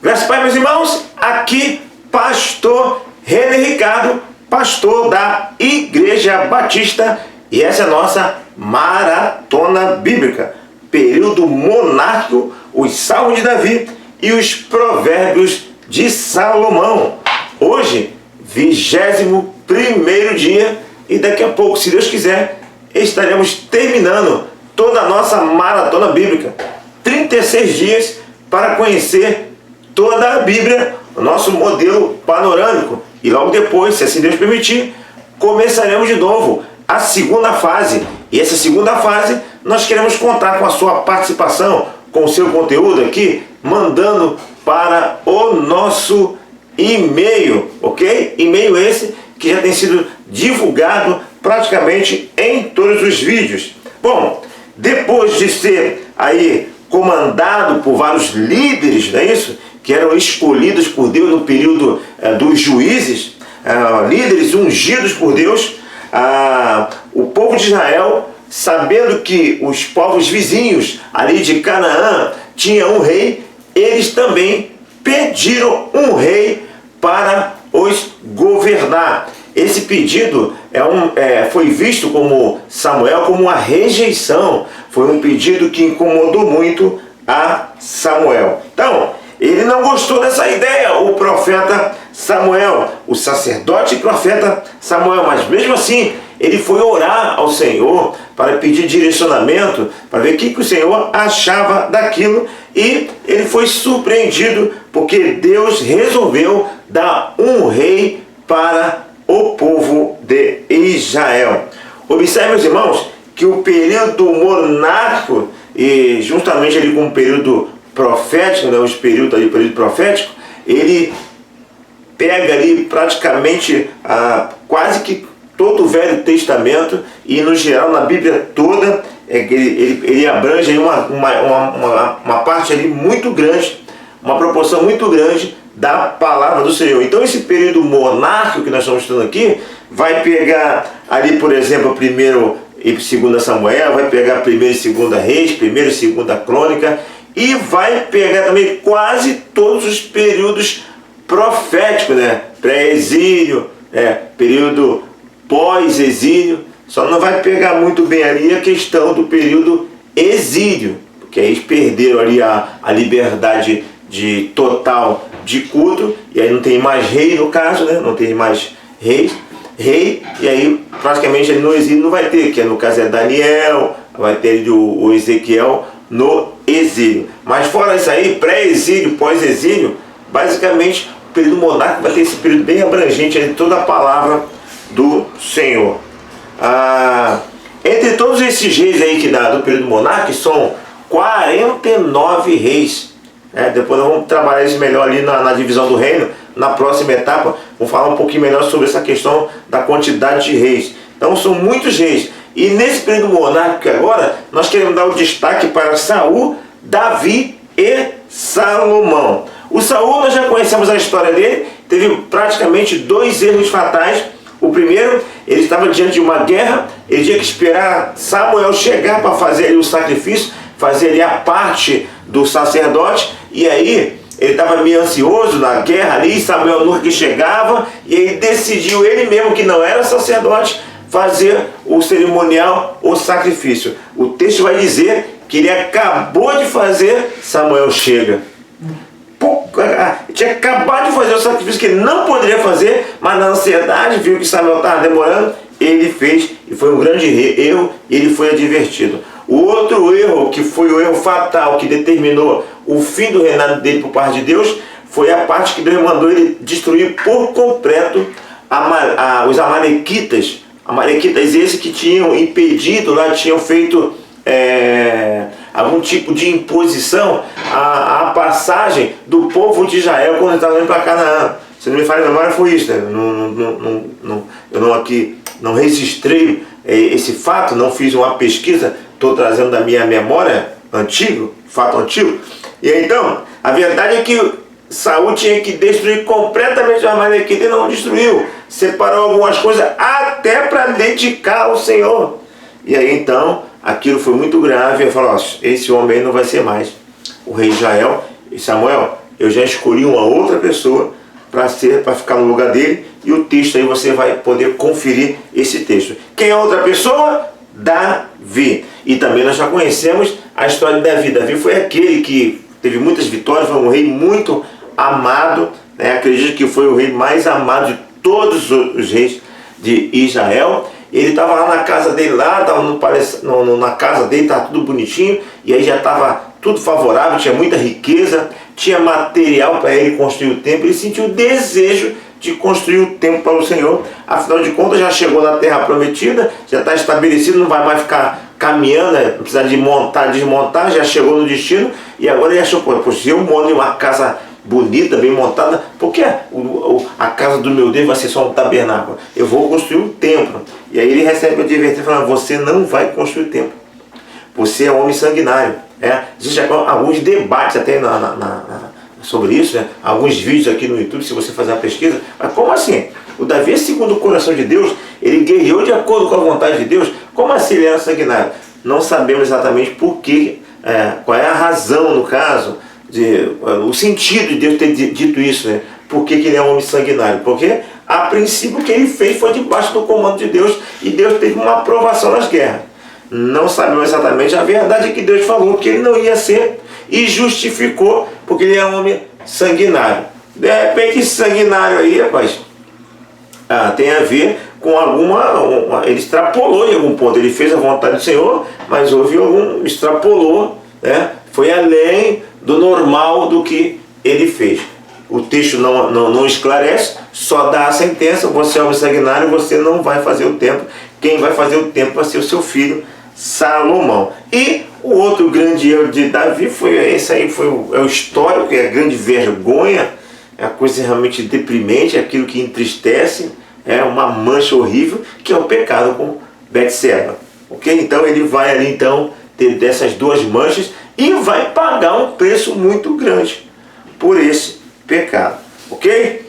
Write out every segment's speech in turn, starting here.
Graças a Deus, meus irmãos, aqui pastor René Ricardo, pastor da Igreja Batista, e essa é a nossa maratona bíblica, período monárquico, os Salmos de Davi e os Provérbios de Salomão. Hoje, 21º dia, e daqui a pouco, se Deus quiser, estaremos terminando toda a nossa maratona bíblica. 36 dias para conhecer toda a Bíblia, o nosso modelo panorâmico. E logo depois, se assim Deus permitir, começaremos de novo a segunda fase. E essa segunda fase, nós queremos contar com a sua participação, com o seu conteúdo aqui, mandando para o nosso e-mail, ok? E-mail esse que já tem sido divulgado praticamente em todos os vídeos. Bom, depois de ser aí comandado por vários líderes, não é isso? Que eram escolhidos por Deus no período dos juízes, líderes ungidos por Deus, o povo de Israel, sabendo que os povos vizinhos ali de Canaã tinham um rei, eles também pediram um rei para os governar. Esse pedido foi visto como Samuel como uma rejeição. Foi um pedido que incomodou muito a Samuel. Então, ele não gostou dessa ideia, o profeta Samuel, o sacerdote e profeta Samuel, mas mesmo assim, ele foi orar ao Senhor para pedir direcionamento, para ver o que o Senhor achava daquilo, e ele foi surpreendido, porque Deus resolveu dar um rei para o povo de Israel. Observe, meus irmãos, que o período monárquico, e justamente ali com o período profético, né, os períodos ali, período profético, ele pega ali praticamente quase que todo o Velho Testamento, e no geral na Bíblia toda, ele abrange aí uma parte ali muito grande, uma proporção muito grande da palavra do Senhor. Então esse período monárquico que nós estamos estudando aqui, vai pegar ali, por exemplo, 1º e 2 Samuel, vai pegar 1º e 2 Reis, 1º e 2 Crônica, e vai pegar também quase todos os períodos proféticos, né? Pré-exílio, período pós-exílio. Só não vai pegar muito bem ali a questão do período exílio, porque aí eles perderam ali a liberdade total de culto, e aí não tem mais rei no caso, né? Não tem mais rei, e aí praticamente ali no exílio não vai ter, que no caso é Daniel, vai ter o Ezequiel no exílio. Mas fora isso aí, pré-exílio, pós-exílio, basicamente o período monárquico vai ter esse período bem abrangente de toda a palavra do Senhor. Entre todos esses reis aí que dá do período monárquico, são 49 reis. Depois nós vamos trabalhar isso melhor ali na divisão do reino. Na próxima etapa, vamos falar um pouquinho melhor sobre essa questão da quantidade de reis. Então são muitos reis. E nesse período monárquico agora, nós queremos dar o destaque para Saul, Davi e Salomão. O Saul, nós já conhecemos a história dele, teve praticamente 2 erros fatais. O primeiro, ele estava diante de uma guerra, ele tinha que esperar Samuel chegar para fazer ali o sacrifício, fazer ali a parte do sacerdote, e aí ele estava meio ansioso na guerra ali, Samuel nunca chegava, e ele decidiu, ele mesmo que não era sacerdote, fazer o cerimonial, o sacrifício. O texto vai dizer que ele acabou de fazer, Samuel chega. Ele tinha acabado de fazer o sacrifício que ele não poderia fazer, mas na ansiedade, viu que Samuel estava demorando, ele fez, e foi um grande erro, e ele foi advertido. O outro erro, que foi o erro fatal, que determinou o fim do reinado dele por parte de Deus, foi a parte que Deus mandou ele destruir por completo os amalequitas. Amalequitas esses que tinham impedido lá, tinham feito algum tipo de imposição à passagem do povo de Israel quando estava indo para Canaã. Se não me falha a memória, foi isso, né? Eu não registrei esse fato, não fiz uma pesquisa, estou trazendo da minha memória fato antigo. E então, a verdade é que Saul tinha que destruir completamente os amalequitas e não destruiu. Separou algumas coisas até para dedicar ao Senhor. E aí então, aquilo foi muito grave. Ele falou, esse homem não vai ser mais o rei Israel. E Samuel, eu já escolhi uma outra pessoa para ficar no lugar dele, e o texto aí você vai poder conferir esse texto. Quem é a outra pessoa? Davi. E também nós já conhecemos a história de Davi. Davi foi aquele que teve muitas vitórias, foi um rei muito amado, né? Acredito que foi o rei mais amado de todos os reis de Israel. Ele estava lá na casa dele, estava na casa dele, estava tudo bonitinho, e aí já estava tudo favorável, tinha muita riqueza, tinha material para ele construir o templo. Ele sentiu o desejo de construir o templo para o Senhor. Afinal de contas, já chegou na terra prometida, já está estabelecido, não vai mais ficar caminhando, né? Não precisa de montar, desmontar, já chegou no destino. E agora ele achou, pô, se eu moro em uma casa bonita, bem montada, porque a casa do meu Deus vai ser só um tabernáculo? Eu vou construir um templo. E aí ele recebe a advertência falando: você não vai construir o templo, você é homem sanguinário. Existem alguns debates até sobre isso, né? Alguns vídeos aqui no YouTube, se você fazer uma pesquisa. Mas como assim? O Davi, segundo o coração de Deus, ele guerreou de acordo com a vontade de Deus. Como assim ele era sanguinário? Não sabemos exatamente por quê, qual é a razão, no caso, o sentido de Deus ter dito isso, né? Por que ele é um homem sanguinário? Porque a princípio o que ele fez foi debaixo do comando de Deus, e Deus teve uma aprovação nas guerras. Não sabemos exatamente a verdade que Deus falou que ele não ia ser, e justificou porque ele é um homem sanguinário. De repente esse sanguinário aí, rapaz, tem a ver com ele extrapolou em algum ponto. Ele fez a vontade do Senhor, mas extrapolou, né? Foi além do normal do que ele fez. O texto não esclarece, só dá a sentença: você é um sanguinário, você não vai fazer o templo. Quem vai fazer o templo vai ser o seu filho Salomão. E o outro grande erro de Davi foi esse aí, é o histórico, é a grande vergonha, é a coisa realmente deprimente, é aquilo que entristece, é uma mancha horrível, que é o pecado com Betseba. Ok? Então ele vai ali então ter dessas duas manchas e vai pagar um preço muito grande por esse pecado. Ok?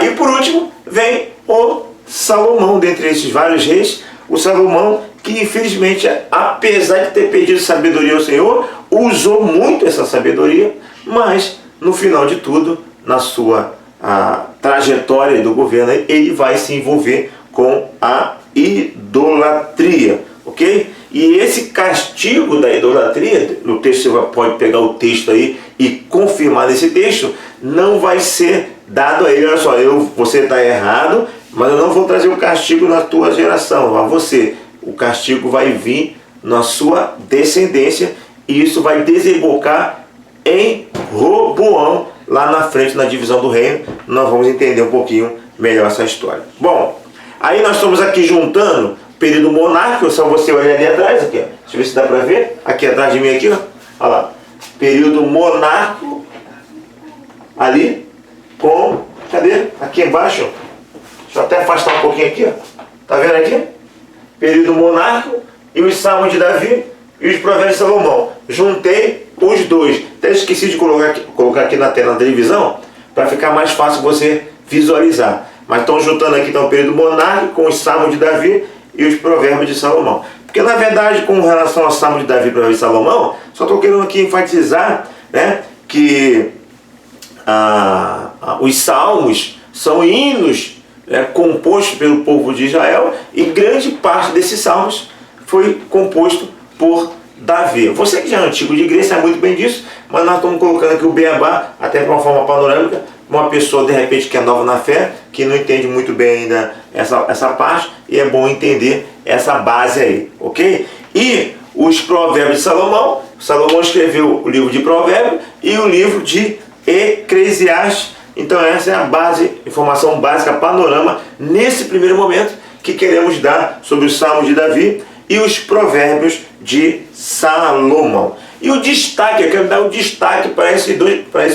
E por último vem o Salomão, dentre esses vários reis, o Salomão que infelizmente, apesar de ter pedido sabedoria ao Senhor, usou muito essa sabedoria, mas no final de tudo, na sua trajetória do governo, ele vai se envolver com a idolatria, ok? E esse castigo da idolatria, no texto você pode pegar o texto aí e confirmar nesse texto, não vai ser dado a ele: olha só, você está errado, mas eu não vou trazer o castigo na tua geração, a você. O castigo vai vir na sua descendência, e isso vai desembocar em Roboão, lá na frente, na divisão do reino. Nós vamos entender um pouquinho melhor essa história. Bom, aí nós estamos aqui juntando o período monárquico. Só você olhar ali atrás, aqui, ó. Deixa eu ver se dá para ver, aqui atrás de mim, aqui, ó. Olha lá, período monárquico, ali, com, cadê? Aqui embaixo, deixa eu até afastar um pouquinho aqui, ó. Tá vendo aqui? Período monárquico e os salmos de Davi e os provérbios de Salomão. Juntei os dois. Até esqueci de colocar aqui na tela, na televisão, para ficar mais fácil você visualizar. Mas estão juntando aqui então, o período monárquico com os salmos de Davi e os provérbios de Salomão. Porque na verdade, com relação aos salmos de Davi e provérbios de Salomão, só estou querendo aqui enfatizar, né, que os salmos são hinos composto pelo povo de Israel, e grande parte desses salmos foi composto por Davi. Você que já é antigo de igreja sabe muito bem disso, mas nós estamos colocando aqui o beabá, até para uma forma panorâmica, uma pessoa de repente que é nova na fé, que não entende muito bem ainda essa parte, e é bom entender essa base aí, ok? E os provérbios de Salomão, Salomão escreveu o livro de Provérbios e o livro de Eclesiastes. Então essa é a base, informação básica, panorama, nesse primeiro momento, que queremos dar sobre os salmos de Davi e os provérbios de Salomão. E o destaque, eu quero dar o destaque para esses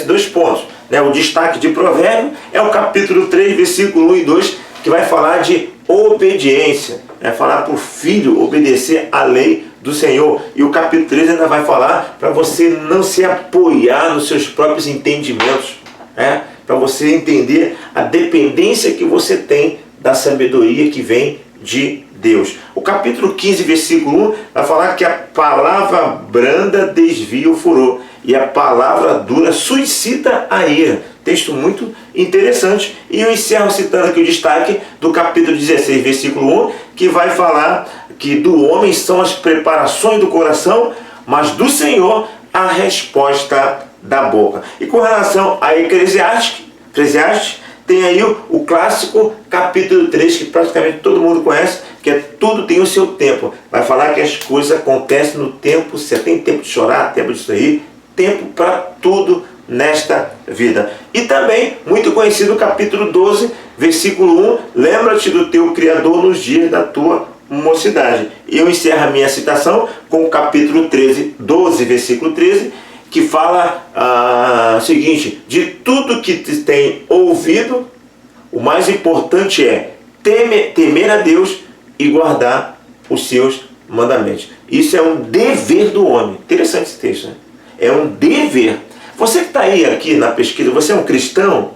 dois pontos, né? O destaque de Provérbio é o capítulo 3, versículo 1 e 2, que vai falar de obediência, falar para o filho obedecer à lei do Senhor. E o capítulo 3 ainda vai falar para você não se apoiar nos seus próprios entendimentos, para você entender a dependência que você tem da sabedoria que vem de Deus. O capítulo 15, versículo 1, vai falar que a palavra branda desvia o furor, e a palavra dura suscita a ira. Texto muito interessante. E eu encerro citando aqui o destaque do capítulo 16, versículo 1, que vai falar que do homem são as preparações do coração, mas do Senhor a resposta da boca. E com relação a Eclesiastes, tem aí o clássico capítulo 3, que praticamente todo mundo conhece, que é tudo tem o seu tempo. Vai falar que as coisas acontecem no tempo, você tem tempo de chorar, tempo de sorrir, tempo para tudo nesta vida. E também, muito conhecido, o capítulo 12, versículo 1, lembra-te do teu Criador nos dias da tua mocidade. E eu encerro a minha citação com o capítulo 13, 12, versículo 13, que fala o seguinte: de tudo que te tem ouvido, o mais importante é temer a Deus e guardar os seus mandamentos. Isso é um dever do homem. Interessante esse texto, né? É um dever. Você que está aí aqui na pesquisa, você é um cristão?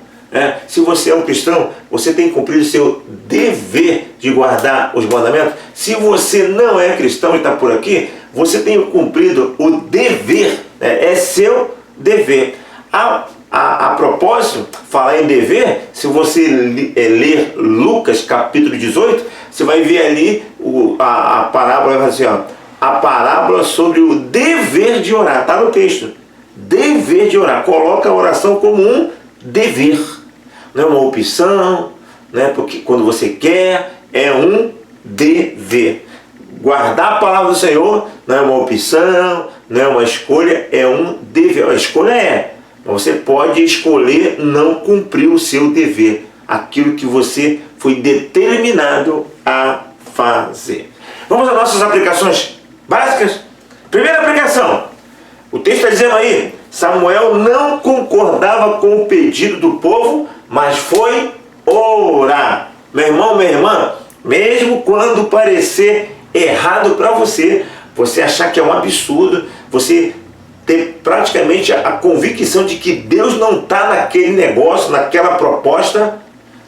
Se você é um cristão, você tem que cumprir o seu dever de guardar os mandamentos. Se você não é cristão e está por aqui, você tem cumprido o dever, é seu dever. A propósito, falar em dever, se você ler Lucas capítulo 18, você vai ver ali a parábola, vai dizer, a parábola sobre o dever de orar. Está no texto. Dever de orar. Coloca a oração como um dever. Não é uma opção, né? Porque quando você quer, é um dever. Guardar a palavra do Senhor não é uma opção, não é uma escolha, é um dever. A escolha é, você pode escolher não cumprir o seu dever, aquilo que você foi determinado a fazer. Vamos às nossas aplicações básicas? Primeira aplicação, o texto está dizendo aí, Samuel não concordava com o pedido do povo, mas foi orar. Meu irmão, minha irmã, mesmo quando parecer errado para você, você achar que é um absurdo, você ter praticamente a convicção de que Deus não está naquele negócio, naquela proposta,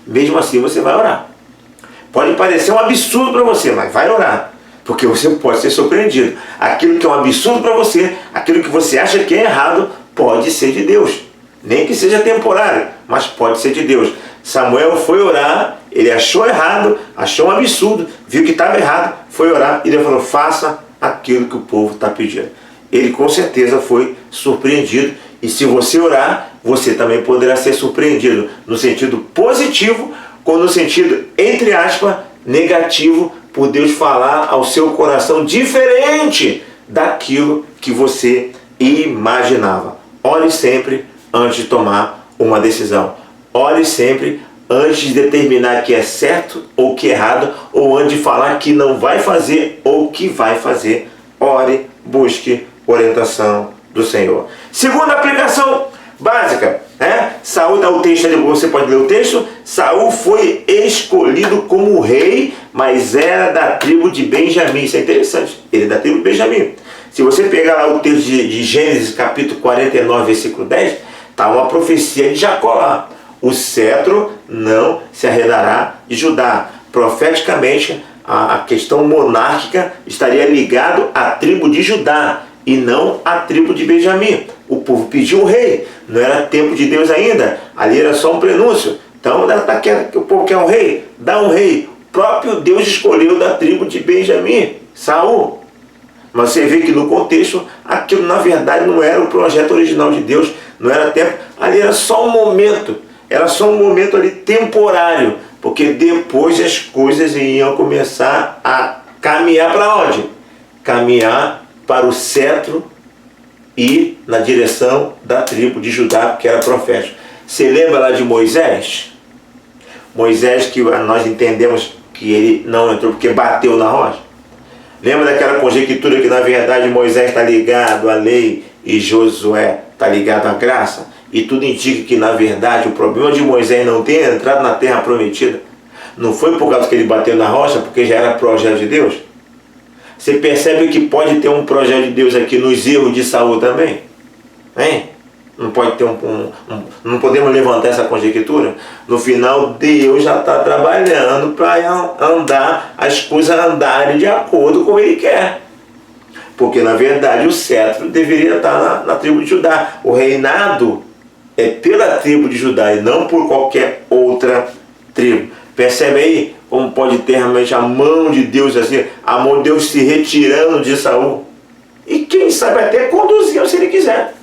mesmo assim você vai orar. Pode parecer um absurdo para você, mas vai orar, porque você pode ser surpreendido. Aquilo que é um absurdo para você, aquilo que você acha que é errado, pode ser de Deus. Nem que seja temporário, mas pode ser de Deus. Samuel foi orar, ele achou errado, achou um absurdo, viu que estava errado, foi orar e Deus falou, faça aquilo que o povo está pedindo. Ele com certeza foi surpreendido, e se você orar, você também poderá ser surpreendido, no sentido positivo, ou no sentido, entre aspas, negativo, por Deus falar ao seu coração diferente daquilo que você imaginava. Ore sempre antes de tomar uma decisão. Ore sempre antes de determinar que é certo ou que é errado, ou antes de falar que não vai fazer ou que vai fazer. Ore, busque orientação do Senhor. Segunda aplicação básica, Saul, dá o texto ali, você pode ler o texto. Saul foi escolhido como rei, mas era da tribo de Benjamim. Isso é interessante, ele é da tribo de Benjamim. Se você pegar lá o texto de Gênesis capítulo 49, versículo 10, está uma profecia de Jacó lá. O cetro não se arredará de Judá. Profeticamente, a questão monárquica estaria ligado à tribo de Judá e não à tribo de Benjamim. O povo pediu um rei, não era tempo de Deus ainda, ali era só um prenúncio. Então, o povo quer um rei, dá um rei. O próprio Deus escolheu da tribo de Benjamim, Saul. Mas você vê que no contexto, aquilo na verdade não era o projeto original de Deus, não era tempo, ali era só um momento. Era só um momento ali temporário, porque depois as coisas iam começar a caminhar para onde? Caminhar para o cetro e na direção da tribo de Judá, que era profético. Você lembra lá de Moisés? Moisés, que nós entendemos que ele não entrou porque bateu na rocha. Lembra daquela conjectura que na verdade Moisés está ligado à lei e Josué está ligado à graça? E tudo indica que, na verdade, o problema de Moisés não ter entrado na terra prometida não foi por causa que ele bateu na rocha, porque já era projeto de Deus. Você percebe que pode ter um projeto de Deus aqui nos erros de Saul também? Hein? Não pode ter não podemos levantar essa conjectura? No final, Deus já está trabalhando para andar, as coisas andarem de acordo com Ele quer. porque na verdade o cetro deveria estar na tribo de Judá. O reinado é pela tribo de Judá e não por qualquer outra tribo. Percebe aí como pode ter realmente a mão de Deus assim, a mão de Deus se retirando de Saul? E quem sabe até conduzi-lo se ele quiser.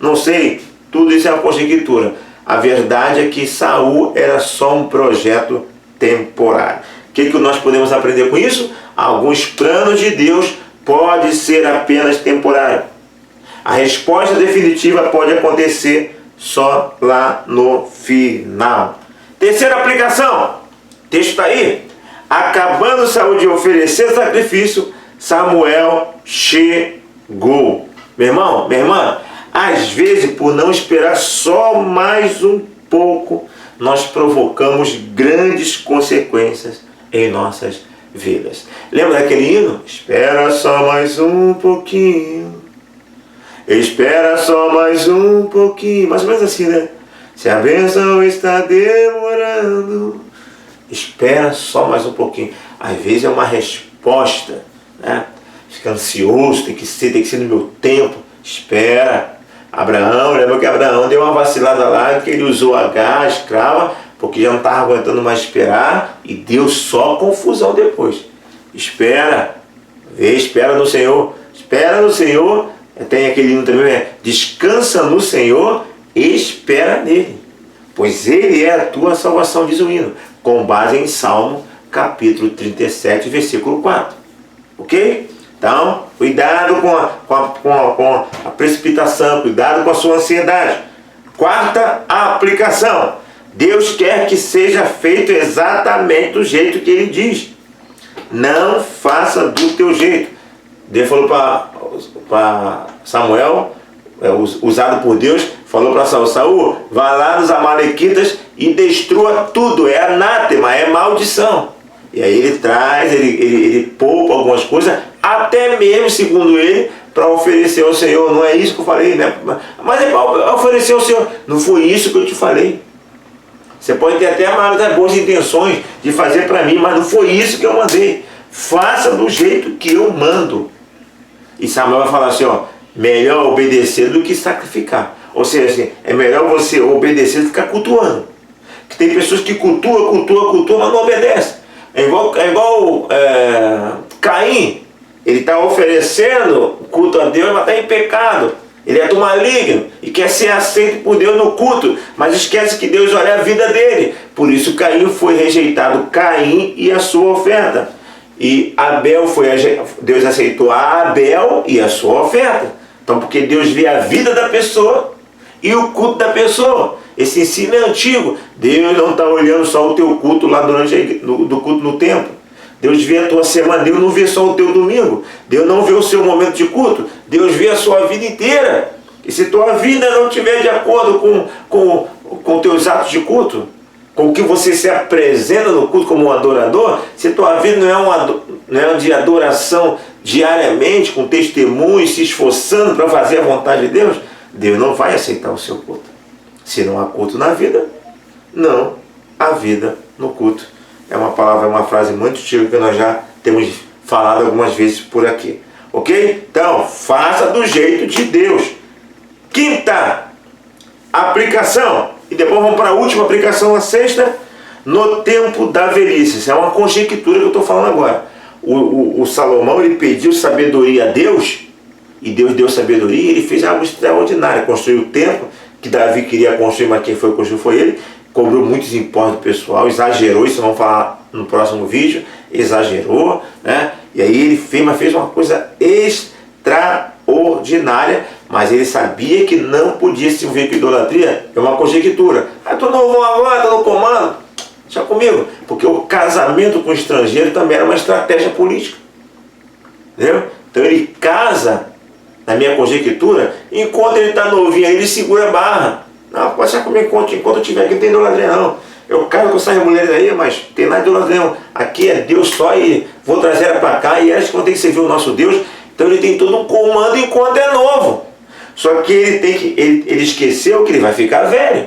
Não sei, tudo isso é uma conjectura. A verdade é que Saul era só um projeto temporário. O que nós podemos aprender com isso? Alguns planos de Deus podem ser apenas temporários. A resposta definitiva pode acontecer só lá no final. Terceira aplicação. O texto está aí. Acabando Saul de oferecer sacrifício, Samuel chegou. Meu irmão, minha irmã, às vezes, por não esperar só mais um pouco, nós provocamos grandes consequências em nossas vidas. Lembra daquele hino? Espera só mais um pouquinho. Espera só mais um pouquinho. Mais ou menos assim, né? Se a bênção está demorando, espera só mais um pouquinho. Às vezes é uma resposta, né? Fica ansioso, tem que ser no meu tempo. Espera. Abraão, lembra que Abraão deu uma vacilada lá, que ele usou H, a escrava, porque já não estava aguentando mais esperar, e deu só confusão depois. Espera, espera no Senhor, espera no Senhor. Tem aquele hino também, descansa no Senhor, espera nele, pois ele é a tua salvação, diz o hino, com base em Salmo capítulo 37, versículo 4. Ok? Então, cuidado com a precipitação, cuidado com a sua ansiedade. Quarta aplicação. Deus quer que seja feito exatamente do jeito que Ele diz. Não faça do teu jeito. Deus falou para Samuel, usado por Deus, falou para Saul: Saul, vá lá nos amalequitas e destrua tudo. É anátema, é maldição. E aí ele traz, ele poupa algumas coisas, até mesmo, segundo ele, para oferecer ao Senhor. Não é isso que eu falei, né? Mas é para oferecer ao Senhor. Não foi isso que eu te falei. Você pode ter até as boas intenções de fazer para mim, mas não foi isso que eu mandei. Faça do jeito que eu mando. E Samuel vai falar assim, ó, melhor obedecer do que sacrificar. Ou seja, assim, é melhor você obedecer do que ficar cultuando. Que tem pessoas que cultuam, mas não obedecem. É igual Caim. Ele está oferecendo culto a Deus, mas está em pecado. Ele é do maligno e quer ser aceito por Deus no culto, mas esquece que Deus olha a vida dele. Por isso Caim foi rejeitado, Caim e a sua oferta. E Deus aceitou a Abel e a sua oferta. Então, porque Deus vê a vida da pessoa e o culto da pessoa. Esse ensino é antigo. Deus não está olhando só o teu culto lá durante do culto no templo. Deus vê a tua semana, Deus não vê só o teu domingo. Deus não vê o seu momento de culto. Deus vê a sua vida inteira. E se tua vida não estiver de acordo com teus atos de culto, com o que você se apresenta no culto como um adorador, se tua vida não é de adoração diariamente, com testemunho, se esforçando para fazer a vontade de Deus, Deus não vai aceitar o seu culto. Se não há culto na vida, não há vida no culto. É uma frase muito antiga que nós já temos falado algumas vezes por aqui. Ok? Então, faça do jeito de Deus. Quinta aplicação. E depois vamos para a última aplicação, a sexta. No tempo da velhice. Isso é uma conjectura que eu estou falando agora. O Salomão, ele pediu sabedoria a Deus. E Deus deu sabedoria e ele fez algo extraordinário. Construiu o templo que Davi queria construir, mas quem foi construir foi ele. Cobrou muitos impostos do pessoal, exagerou, isso vamos falar no próximo vídeo, exagerou, né? E aí ele fez uma coisa extraordinária, mas ele sabia que não podia se envolver com idolatria. É uma conjectura. Tu não vou agora, tá no comando. Deixa comigo, porque o casamento com o estrangeiro também era uma estratégia política. Entendeu? Então ele casa, na minha conjectura, enquanto ele está novinho, aí ele segura a barra. Não, pode deixar comigo enquanto eu estiver aqui, não tem idolatria não. Eu caso com essas mulheres aí, mas não tem nada de idolatria não. Aqui é Deus só e vou trazer ela para cá e elas que vão ter que servir o nosso Deus. Então ele tem todo um comando enquanto é novo. Só que ele esqueceu que ele vai ficar velho.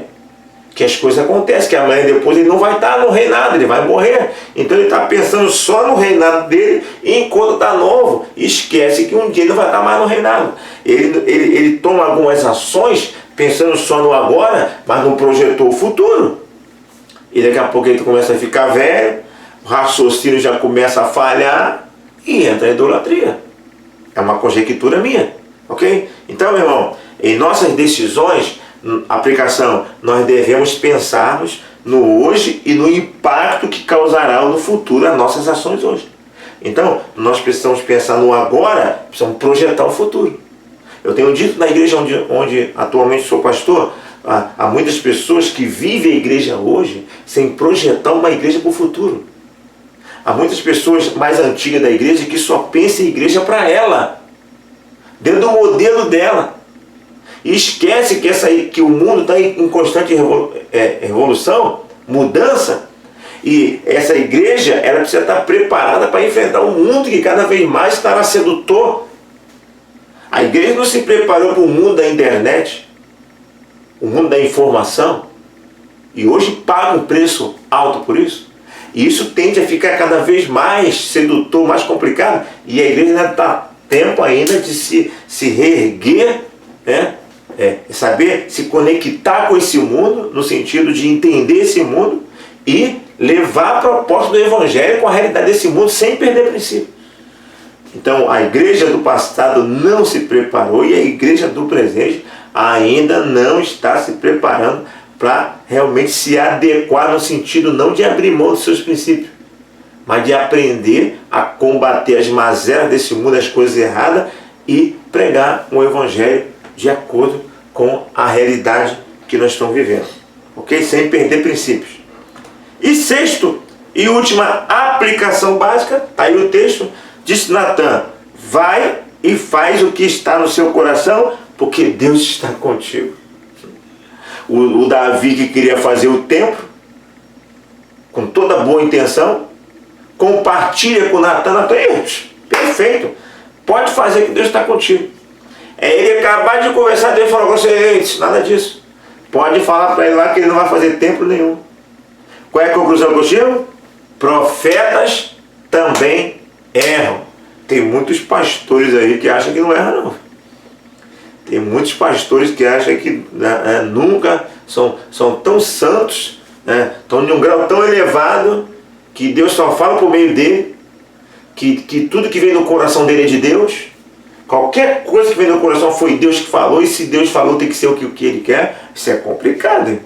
que as coisas acontecem, que amanhã depois ele não vai estar no reinado, ele vai morrer. Então ele está pensando só no reinado dele, e enquanto está novo, esquece que um dia ele não vai estar mais no reinado. Ele toma algumas ações pensando só no agora, mas não projetou o futuro. E daqui a pouco ele começa a ficar velho, o raciocínio já começa a falhar e entra a idolatria. É uma conjectura minha, ok? Então, meu irmão, em nossas decisões, aplicação, nós devemos pensarmos no hoje e no impacto que causará no futuro as nossas ações hoje. Então, nós precisamos pensar no agora, precisamos projetar o futuro. Eu tenho dito na igreja onde atualmente sou pastor, há muitas pessoas que vivem a igreja hoje sem projetar uma igreja para o futuro. Há muitas pessoas mais antigas da igreja que só pensam em igreja para ela, dentro do modelo dela. E esquece que o mundo está em constante revolução, mudança. E essa igreja ela precisa estar preparada para enfrentar um mundo que cada vez mais estará sedutor. A igreja não se preparou para o mundo da internet, o mundo da informação, e hoje paga um preço alto por isso. E isso tende a ficar cada vez mais sedutor, mais complicado, e a igreja ainda está tempo ainda de se reerguer, né? Saber se conectar com esse mundo, no sentido de entender esse mundo e levar a proposta do Evangelho com a realidade desse mundo sem perder princípio. Então a igreja do passado não se preparou e a igreja do presente ainda não está se preparando para realmente se adequar no sentido não de abrir mão dos seus princípios, mas de aprender a combater as mazelas desse mundo, as coisas erradas, e pregar um Evangelho de acordo com a realidade que nós estamos vivendo, ok? Sem perder princípios. E sexto e última aplicação básica, está aí o texto, disse Natan: vai e faz o que está no seu coração, porque Deus está contigo. O Davi, que queria fazer o templo, com toda boa intenção, compartilha com Natan, perfeito, pode fazer que Deus está contigo. Ele acabar de conversar, Deus falou com você: nada disso, pode falar para ele lá que ele não vai fazer templo nenhum. Qual é a conclusão que eu chego? Profetas também erram. Tem muitos pastores aí que acham que não erram, não. Tem muitos pastores que acham que nunca são tão santos, estão em um grau tão elevado, que Deus só fala por meio dele, que tudo que vem no coração dele é de Deus. Qualquer coisa que vem no coração foi Deus que falou, e se Deus falou tem que ser o que ele quer. Isso é complicado, hein?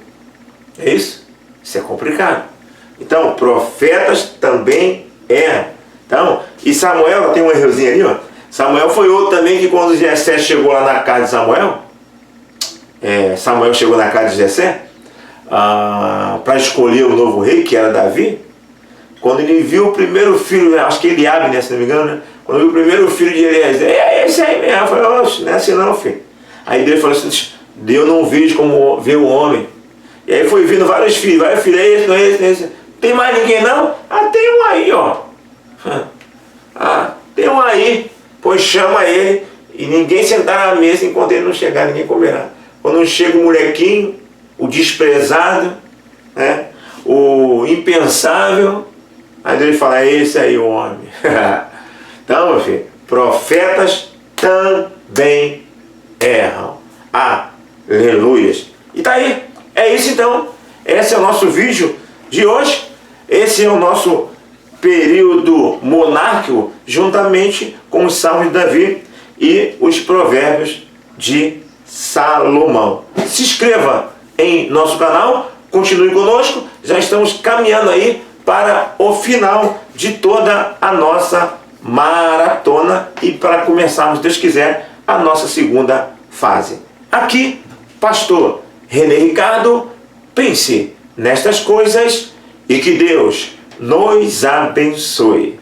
É isso? Isso é complicado. Então, profetas também erram. Então, e Samuel, tem um errozinho ali, ó. Samuel foi outro também que quando Jessé chegou lá na casa de Samuel, Samuel chegou na casa de Jessé para escolher o novo rei, que era Davi. Quando ele viu o primeiro filho, acho que Eliabe, né, se não me engano, né? Quando viu o primeiro filho de Eliezer, é esse aí mesmo. Eu falei: oxe, não é assim não, filho. Aí Deus falou assim: Deus não vê como vê o homem. E aí foi vindo vários filhos, é esse. Tem mais ninguém não? Tem um aí, ó. Tem um aí. Pois chama ele, e ninguém sentar na mesa enquanto ele não chegar, ninguém comerá. Quando chega o molequinho, o desprezado, o impensável, aí ele fala: é esse aí o homem. Então, meu filho, profetas também erram. Aleluias. E tá aí. É isso então. Esse é o nosso vídeo de hoje. Esse é o nosso período monárquico, juntamente com os Salmos de Davi e os Provérbios de Salomão. Se inscreva em nosso canal, continue conosco. Já estamos caminhando aí para o final de toda a nossa maratona e para começarmos, Deus quiser, a nossa segunda fase. Aqui, pastor René Ricardo, pense nestas coisas e que Deus nos abençoe.